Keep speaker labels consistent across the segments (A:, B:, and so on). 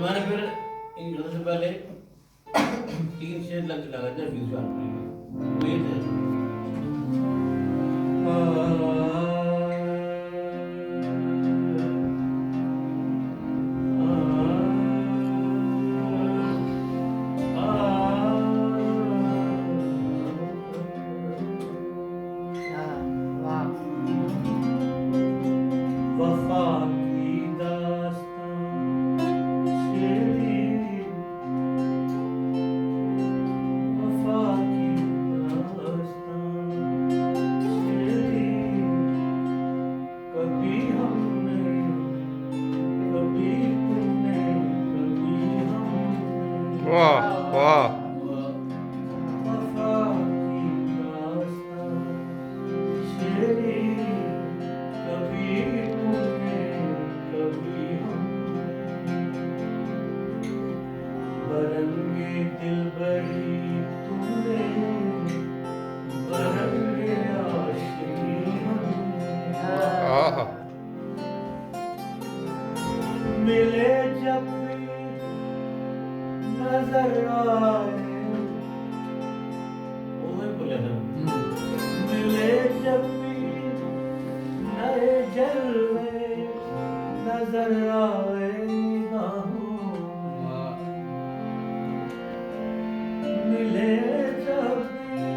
A: मैंने फिर इन गलत से पहले 3 शेर लगा दिया फ्यूज वो ये थे वफा की दास्तां शेरी वफा की दास्तां शेरी कभी हमने कभी तुमने कभी हमने
B: वाह वाह
A: वफा की दास्तां शेरी कभी तुमने कभी हमने बरंगे दिलबरी तुमने बरंगे आशिकी हमने
B: आह
A: मिले जब भी नजर आए ओए बोले ना मिले जब भी नए जलवे नजर आए निगाहों मिले जब भी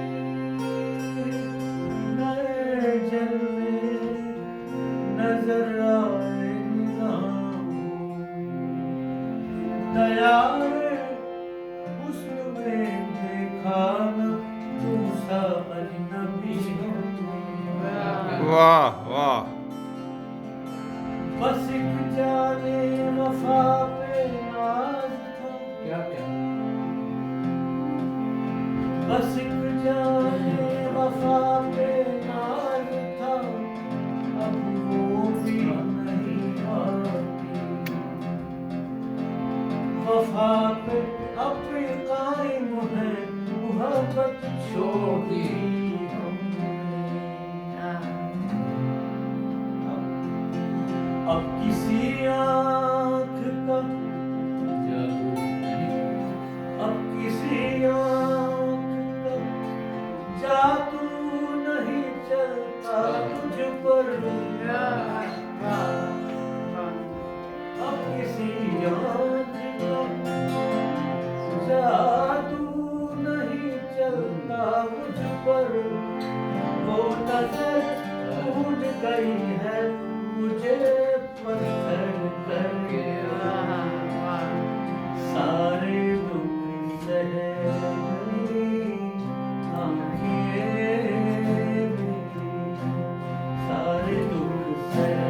A: नए जलवे नजर आए निगाहों दयार हुस्न में देखा न तुम सा अजनबी हमने
B: वाह वाह
A: बस एक जाने वफा पे नाज था
C: क्या क्या
A: बस एक जाने वफा पे नाज था अब वो भी नहीं आती वफा पे अब भी कायम है मोहब्बत छोड़ी हमने अब किसी आँख का
C: जादू नहीं
A: अब किसी आँख का जादू नहीं चलता तुझ पर अब किसी आँख का जादू नहीं चलता मुझ पर वो नजर टूट गई है मुझे पत्थर करके सारे दुख सहे आँखें मेरी सारे दुख सहे